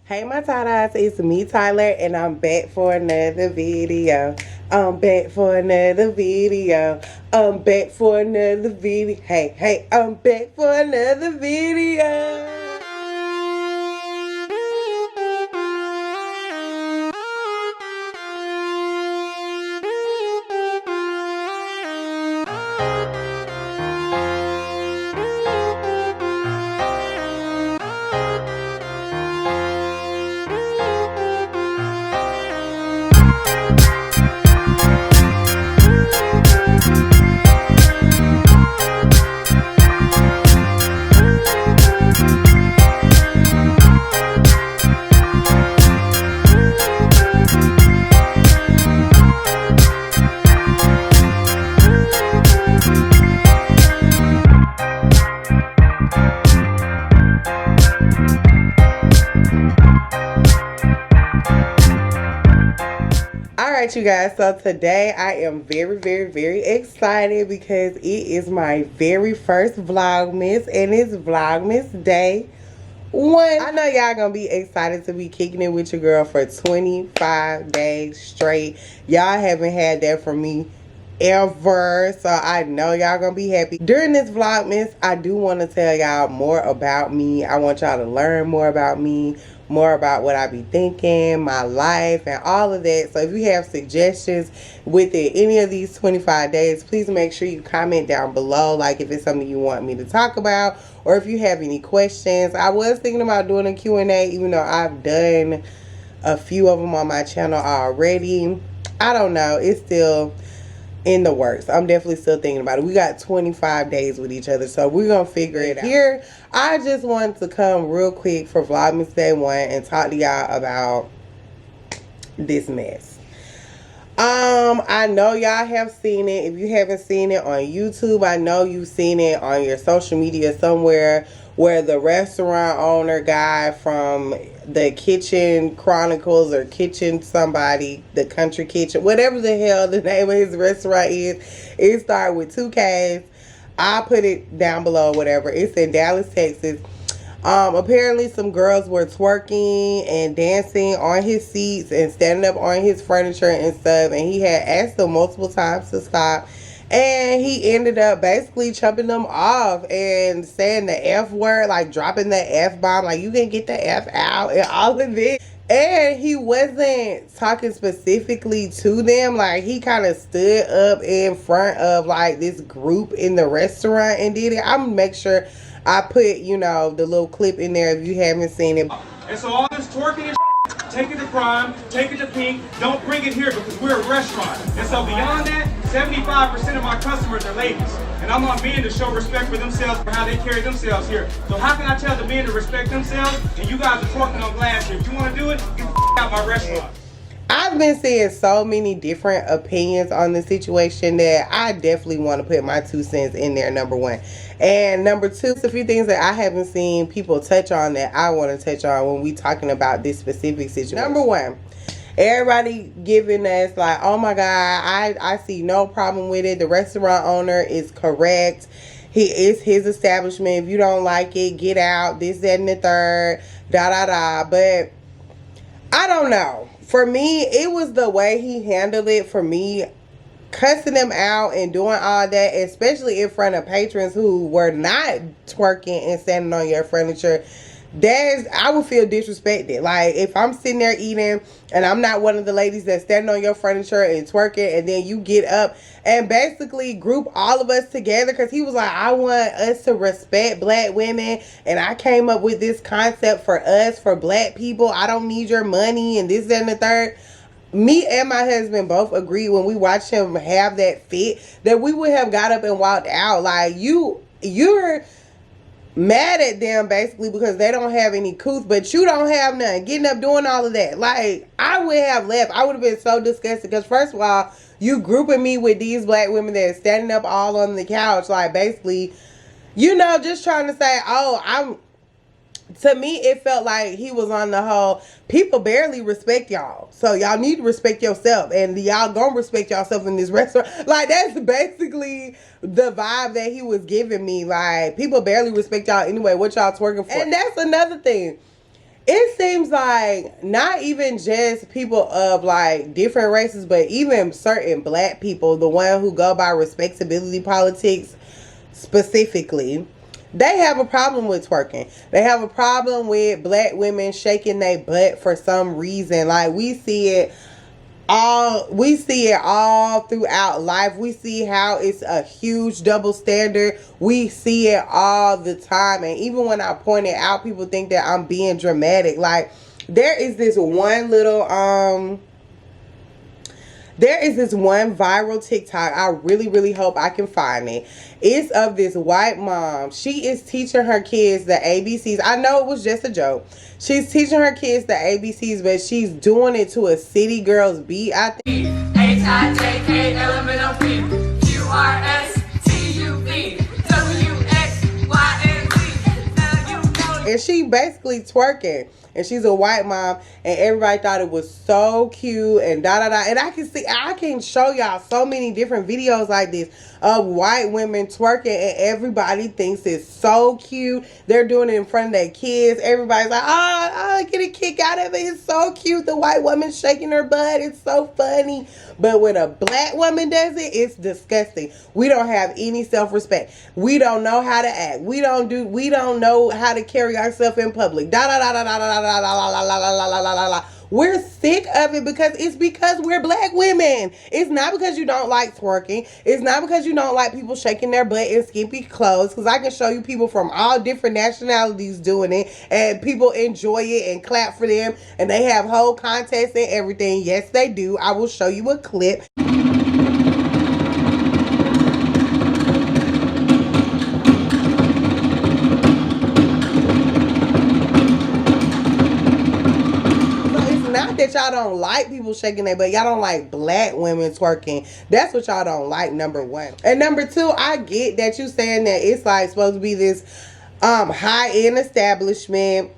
Hey my Tatas, it's me Tyler and I'm back for another video. I'm back for another video. I'm back for another video. Hey, I'm back for another video. Alright you guys, so today I am very excited because it is my very first Vlogmas and it's Vlogmas day 1. I know y'all gonna be excited to be kicking it with your girl for 25 days straight. Y'all haven't had that from me ever, so I know y'all gonna be happy. During this Vlogmas, I do want to tell y'all more about me. I want y'all to learn more about me, more about what I be thinking, my life, and all of that. So if you have suggestions within any of these 25 days, please make sure you comment down below, like if it's something you want me to talk about, or if you have any questions. I was thinking about doing a Q&A, even though I've done a few of them on my channel already. I don't know, it's still in the works. I'm definitely still thinking about it. We got 25 days with each other, so we're gonna figure it out. Here, I just wanted to come real quick for Vlogmas Day 1 and talk to y'all about this mess. I know y'all have seen it. If you haven't seen it on YouTube, I know you've seen it on your social media somewhere, where the restaurant owner guy from the Kitchen Chronicles or Kitchen somebody, the Country Kitchen, whatever the hell the name of his restaurant is, it started with 2 Ks. I'll put it down below, whatever. It's in Dallas, Texas. Apparently some girls were twerking and dancing on his seats and standing up on his furniture and stuff, and he had asked them multiple times to stop. And he ended up basically chumping them off and saying the F word, like dropping the F bomb, like you can get the F out and all of it. And he wasn't talking specifically to them. Like he kind of stood up in front of like this group in the restaurant and did it. I'm gonna make sure I put, you know, the little clip in there if you haven't seen it. And so all this twerking and take it to Prime, take it to Pink, don't bring it here because we're a restaurant. And so beyond that, 75% of my customers are ladies. And I want men to show respect for themselves for how they carry themselves here. So how can I tell the men to respect themselves and you guys are twerking on glass here? If you want to do it, get the out my restaurant. I've been seeing so many different opinions on the situation that I definitely want to put my 2 cents in there, number 1. And number 2, a few things that I haven't seen people touch on that I want to touch on when we talking about this specific situation. Number 1, everybody giving us like, oh my God, I see no problem with it. The restaurant owner is correct. It's his establishment. If you don't like it, get out. This, that, and the third. But I don't know. For me, it was the way he handled it. For me, cussing them out and doing all that, especially in front of patrons who were not twerking and standing on your furniture, I would feel disrespected. Like if I'm sitting there eating and I'm not one of the ladies that's standing on your furniture and twerking, and then you get up and basically group all of us together, because he was like, I want us to respect black women and I came up with this concept for us, for black people. I don't need your money and this, that, and the third. Me and my husband both agreed when we watched him have that fit that we would have got up and walked out. Like you're mad at them basically because they don't have any couth, but you don't have none. Getting up doing all of that. Like I would have left. I would have been so disgusted because first of all, you grouping me with these black women that are standing up all on the couch, like basically, you know, just trying to say, oh, to me, it felt like he was on the whole, people barely respect y'all. So y'all need to respect yourself. And y'all gonna respect yourself in this restaurant. Like, that's basically the vibe that he was giving me. Like, people barely respect y'all anyway. What y'all twerking for? And that's another thing. it seems like not even just people of like different races, but even certain black people, the one who go by respectability politics specifically, they have a problem with twerking. They have a problem with black women shaking their butt for some reason. Like we see it all throughout life. We see how it's a huge double standard. We see it all the time. And even when I point it out, people think that I'm being dramatic. Like there is this one viral TikTok. I really hope I can find it. It's of this white mom. She is teaching her kids the ABCs. I know it was just a joke. She's teaching her kids the ABCs, but she's doing it to a City Girls beat, I think. And she basically twerking. And she's a white mom. And everybody thought it was so cute. And da-da-da. And I can show y'all so many different videos like this of white women twerking. And everybody thinks it's so cute. They're doing it in front of their kids. Everybody's like, I get a kick out of it. It's so cute. The white woman shaking her butt. It's so funny. But when a black woman does it, it's disgusting. We don't have any self-respect. We don't know how to act. We don't know how to carry ourselves in public. We're sick of it because we're black women. It's not because you don't like twerking. It's not because you don't like people shaking their butt in skimpy clothes. Because I can show you people from all different nationalities doing it. And people enjoy it and clap for them. And they have whole contests and everything. Yes, they do. I will show you a clip. That y'all don't like people shaking their butt. Y'all don't like black women twerking. That's what y'all don't like, number one. And number two, I get that you saying that it's like supposed to be this high-end establishment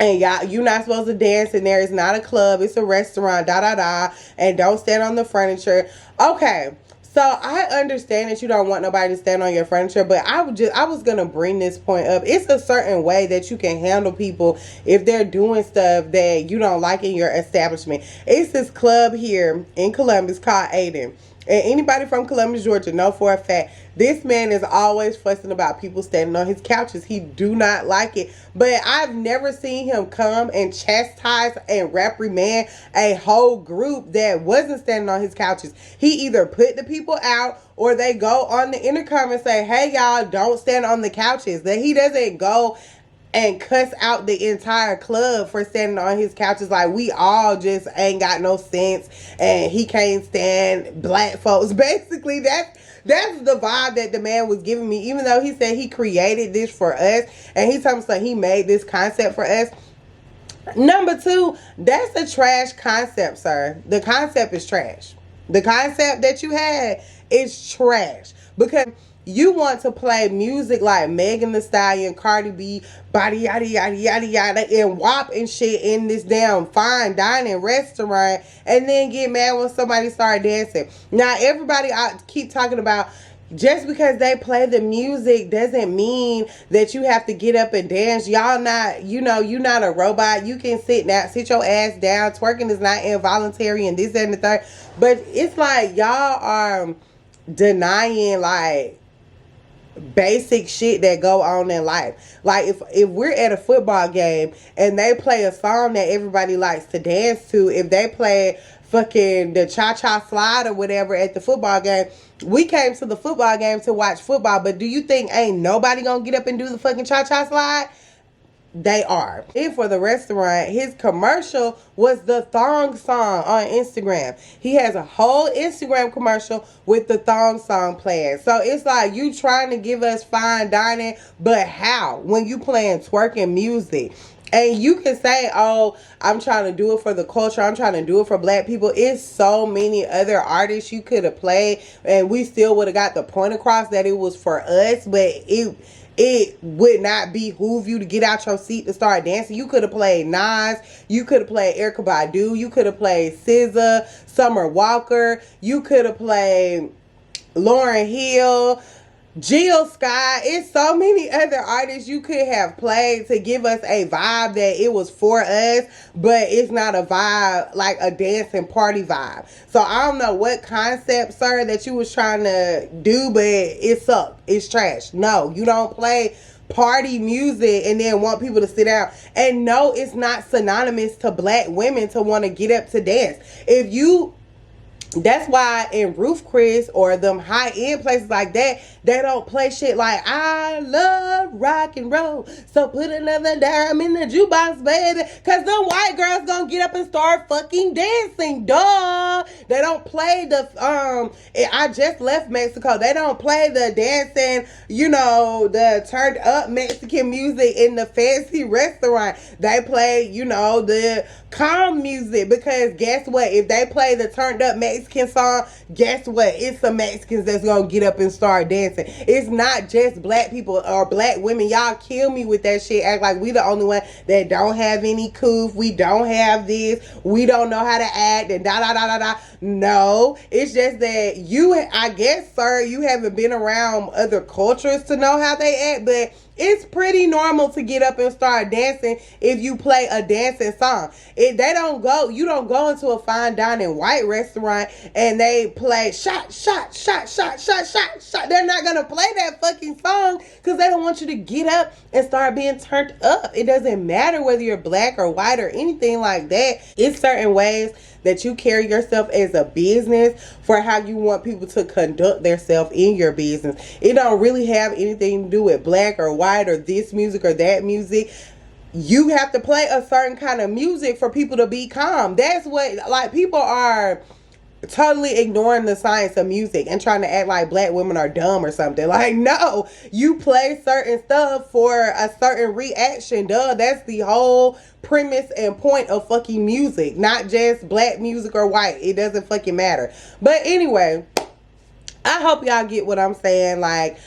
and you're not supposed to dance in there. It's not a club, it's a restaurant, and don't stand on the furniture. Okay. So I understand that you don't want nobody to stand on your furniture, but I was gonna bring this point up. It's a certain way that you can handle people if they're doing stuff that you don't like in your establishment. It's this club here in Columbus called Aiden. And anybody from Columbus, Georgia, know for a fact this man is always fussing about people standing on his couches. He do not like it. But I've never seen him come and chastise and reprimand a whole group that wasn't standing on his couches. He either put the people out or they go on the intercom and say, hey, y'all, don't stand on the couches. That he doesn't go and cuss out the entire club for standing on his couches like we all just ain't got no sense and he can't stand black folks. Basically, that's the vibe that the man was giving me, even though he said he created this for us and he told me he made this concept for us. Number two, that's a trash concept, sir. The concept is trash. The concept that you had is trash because you want to play music like Megan Thee Stallion, Cardi B, body yada yada yada yada, and WAP and shit in this damn fine dining restaurant, and then get mad when somebody start dancing. Now everybody I keep talking about, just because they play the music doesn't mean that you have to get up and dance. Y'all not, you're not a robot. You can sit your ass down. Twerking is not involuntary and this and the third. But it's like y'all are denying like basic shit that go on in life. Like if we're at a football game and they play a song that everybody likes to dance to, if they play fucking the cha-cha slide or whatever at the football game, we came to the football game to watch football, but do you think ain't nobody gonna get up and do the fucking cha-cha slide? They are. And for the restaurant, his commercial was the thong song on Instagram. He has a whole Instagram commercial with the thong song playing. So it's like you trying to give us fine dining, but how? When you playing twerking music. And you can say, oh, I'm trying to do it for the culture. I'm trying to do it for black people. It's so many other artists you could have played, and we still would have got the point across that it was for us, but it would not behoove you to get out your seat to start dancing. You could have played Nas. You could have played Erykah Badu. You could have played SZA, Summer Walker. You could have played Lauryn Hill. Jill Scott. It's so many other artists you could have played to give us a vibe that it was for us, but it's not a vibe like a dancing party vibe. So I don't know what concept, sir, that you was trying to do, but it sucked. It's trash. No, you don't play party music and then want people to sit down. And no, it's not synonymous to black women to want to get up to dance. That's why in Roof Chris or them high-end places like that, they don't play shit like, I love rock and roll, so put another dime in the jukebox, baby. Because them white girls gonna get up and start fucking dancing, duh. They don't play the, I just left Mexico. They don't play the dancing, the turned up Mexican music in the fancy restaurant. They play, the calm music, because guess what? If they play the turned up Mexican song, guess what? It's some Mexicans that's gonna get up and start dancing. It's not just black people or black women. Y'all kill me with that shit. Act like we the only one that don't have any coof. We don't have this. We don't know how to act and da da da da da. No, it's just that I guess, sir, you haven't been around other cultures to know how they act, but it's pretty normal to get up and start dancing if you play a dancing song. You don't go into a fine dining white restaurant and they play shot, shot, shot, shot, shot, shot, shot. They're not going to play that fucking song because they don't want you to get up and start being turned up. It doesn't matter whether you're black or white or anything like that. It's certain ways that you carry yourself as a business for how you want people to conduct themselves in your business. It don't really have anything to do with black or white or this music or that music. You have to play a certain kind of music for people to be calm. That's what, like, people are totally ignoring the science of music and trying to act like black women are dumb or something. Like, no, you play certain stuff for a certain reaction. Duh, that's the whole premise and point of fucking music, not just black music or white. It doesn't fucking matter. But anyway, I hope y'all get what I'm saying. Like,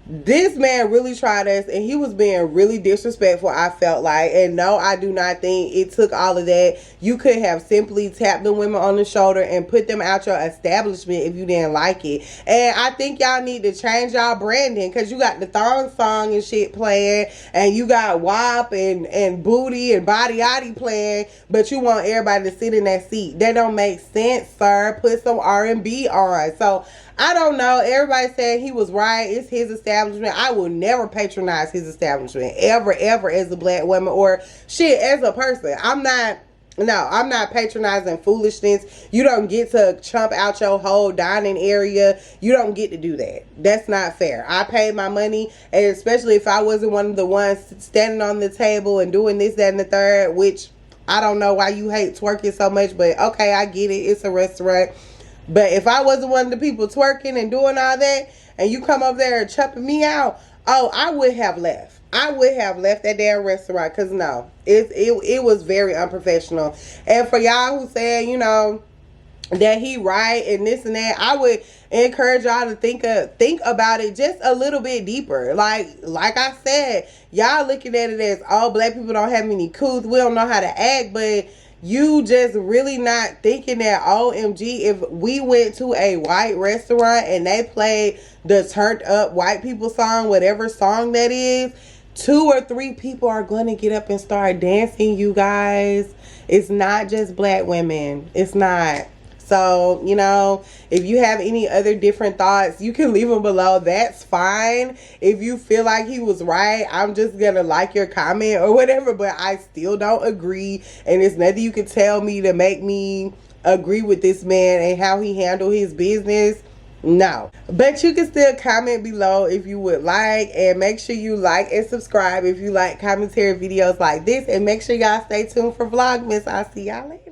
this man really tried us and he was being really disrespectful, I felt like. And no, I do not think it took all of that. You could have simply tapped the women on the shoulder and put them out your establishment if you didn't like it. And I think y'all need to change y'all branding, because you got the thong song and shit playing, and you got WAP and Booty and Body Yachty playing, but you want everybody to sit in that seat. That don't make sense, sir. Put some R&B on. So I don't know. Everybody said he was right. It's his establishment. I will never patronize his establishment ever as a black woman or shit as a person. I'm not patronizing foolishness. You don't get to chump out your whole dining area. You don't get to do that. That's not fair. I paid my money, and especially if I wasn't one of the ones standing on the table and doing this, that, and the third, which I don't know why you hate twerking so much, but okay, I get it. It's a restaurant. But if I wasn't one of the people twerking and doing all that, and you come up there and chumping me out, I would have left. I would have left that damn restaurant, because no, it was very unprofessional. And for y'all who said, that he right and this and that, I would encourage y'all to think about it just a little bit deeper. Like I said, y'all looking at it as, oh, black people don't have any couth, we don't know how to act, but you just really not thinking that, OMG, if we went to a white restaurant and they played the turned up white people song, whatever song that is, 2 or 3 people are going to get up and start dancing, you guys. It's not just black women. It's not. So, if you have any other different thoughts, you can leave them below. That's fine. If you feel like he was right, I'm just going to like your comment or whatever, but I still don't agree. And there's nothing you can tell me to make me agree with this man and how he handled his business. No. But you can still comment below if you would like, and make sure you like and subscribe if you like commentary videos like this, and make sure y'all stay tuned for Vlogmas. I'll see y'all later.